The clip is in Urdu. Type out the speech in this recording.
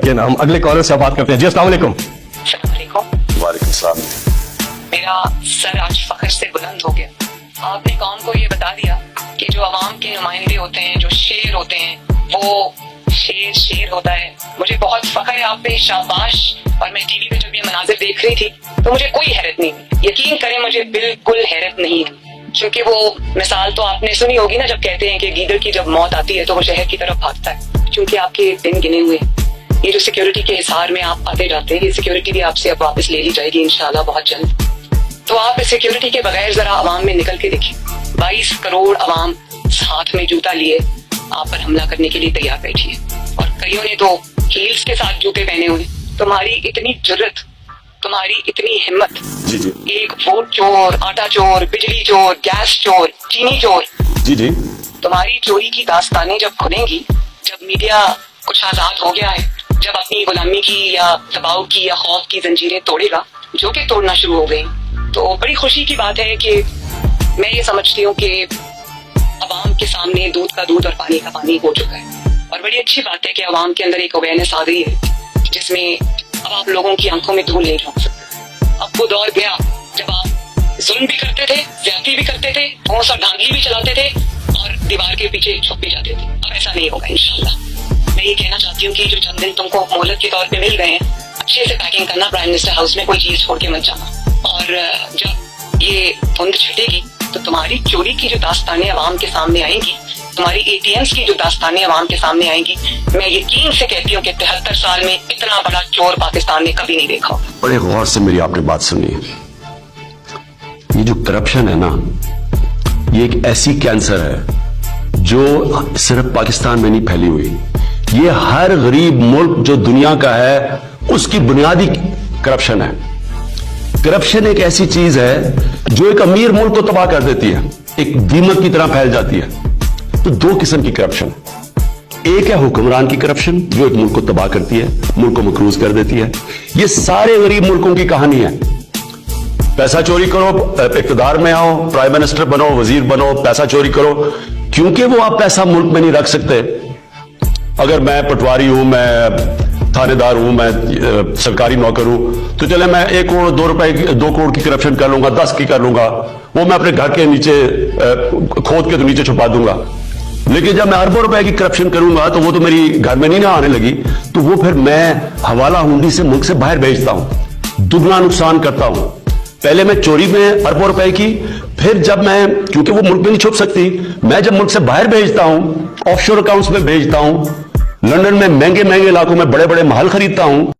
کہ ہم اگلے کالر سے بات کرتے ہیں. جی السلام علیکم. السلام علیکم. وعلیکم السلام. میرا سر آج فخر سے بلند ہو گیا. آپ نے قوم کو یہ بتا دیا کہ جو عوام کے نمائندے ہوتے ہیں, جو شیر ہوتے ہیں, وہ شیر ہوتا ہے. مجھے بہت فخر ہے آپ پہ, شاباش. اور میں ٹی وی پہ جب یہ مناظر دیکھ رہی تھی تو مجھے کوئی حیرت نہیں ہوئی. یقین کریں مجھے بالکل حیرت نہیں ہے, کیونکہ وہ مثال تو آپ نے سنی ہوگی نا, جب کہتے ہیں کہ گیدڑ کی جب موت آتی ہے تو وہ شہر کی طرف بھاگتا ہے. کیونکہ آپ کے دن گنے ہوئے, یہ جو سیکیورٹی کے حصار میں آپ آتے جاتے ہیں, یہ سیکیورٹی بھی آپ سے اب واپس لے لی جائے گی انشاءاللہ بہت جلد. تو آپ اس سیکیورٹی کے بغیر ذرا عوام میں نکل کے دیکھیں. 22 کروڑ عوام ہاتھ میں جوتا لیے آپ پر حملہ کرنے کے لیے تیار بیٹھی ہے, اور کئیوں نے تو ہیلز کے ساتھ جوتے پہنے ہوئے. تمہاری اتنی جرت, تمہاری اتنی ہمت. جی جی ایک ووٹ چور, آٹا چور, بجلی چور, گیس چور, چینی چور. جی جی تمہاری چوری کی داستانیں جب کھلیں گی, جب میڈیا کچھ آزاد ہو گیا ہے, جب اپنی غلامی کی یا دباؤ کی یا خوف کی زنجیریں توڑے گا, جو کہ توڑنا شروع ہو گئی, تو بڑی خوشی کی بات ہے کہ میں یہ سمجھتی ہوں کہ عوام کے سامنے دودھ کا دودھ اور پانی کا پانی ہو چکا ہے. اور بڑی اچھی بات ہے کہ عوام کے اندر ایک اویئرنیس آ گئی ہے, جس میں اب آپ لوگوں کی آنکھوں میں دھول نہیں جھونک سکتے. اب وہ دور گیا جب آپ ظلم بھی کرتے تھے, زیادتی بھی کرتے تھے, ٹھوس اور دھاندلی بھی چلاتے تھے, اور دیوار کے پیچھے چھپ بھی جاتے تھے. اب ایسا نہیں ہوگا انشاءاللہ. میں یہ کہنا چاہتی ہوں کہ جو چند دن تم کو مہلت کے طور پہ مل گئے ہیں, اچھے سے پیکنگ کرنا, پرائم منسٹر ہاؤس میں کوئی چیز چھوڑ کے مت جانا. اور جب یہ دھند چھٹے گی تو تمہاری چوری کی جو داستانیں عوام کے سامنے آئیں گی, تمہاری اے ٹی ایمز کی جو داستانیں عوام کے سامنے آئیں گی, میں یقین سے کہتی ہوں کہ 73 سال میں اتنا بڑا چور پاکستان نے کبھی نہیں دیکھا. بڑے غور سے میری آپ نے بات سنی. یہ جو کرپشن ہے نا, یہ ایک ایسی کینسر ہے جو صرف پاکستان میں نہیں پھیلی ہوئی. یہ ہر غریب ملک جو دنیا کا ہے اس کی بنیادی کرپشن ہے. کرپشن ایک ایسی چیز ہے جو ایک امیر ملک کو تباہ کر دیتی ہے, ایک دیمک کی طرح پھیل جاتی ہے. تو دو قسم کی کرپشن, ایک ہے حکمران کی کرپشن جو ایک ملک کو تباہ کرتی ہے, ملک کو مقروض کر دیتی ہے. یہ سارے غریب ملکوں کی کہانی ہے. پیسہ چوری کرو, اقتدار میں آؤ, پرائم منسٹر بنو, وزیر بنو, پیسہ چوری کرو, کیونکہ وہ آپ پیسہ ملک میں نہیں رکھ سکتے. اگر میں پٹواری ہوں, میں تھانے دار ہوں, میں سرکاری نوکر ہوں, تو چلے میں 1 کروڑ 2 روپے 2 کروڑ کی کرپشن کر لوں گا, 10 کی کر لوں گا, وہ میں اپنے گھر کے نیچے کھود کے تو نیچے چھپا دوں گا. لیکن جب میں اربوں روپے کی کرپشن کروں گا تو وہ تو میری گھر میں نہیں نہ آنے لگی, تو وہ پھر میں حوالہ ہنڈی سے ملک سے باہر بھیجتا ہوں, دگنا نقصان کرتا ہوں. پہلے میں چوری میں اربوں روپے کی, پھر جب میں, کیونکہ وہ ملک میں نہیں چھپ سکتی, میں جب ملک سے باہر بھیجتا ہوں, آف شور اکاؤنٹس میں بھیجتا ہوں, لندن میں مہنگے علاقوں میں بڑے بڑے محل خریدتا ہوں.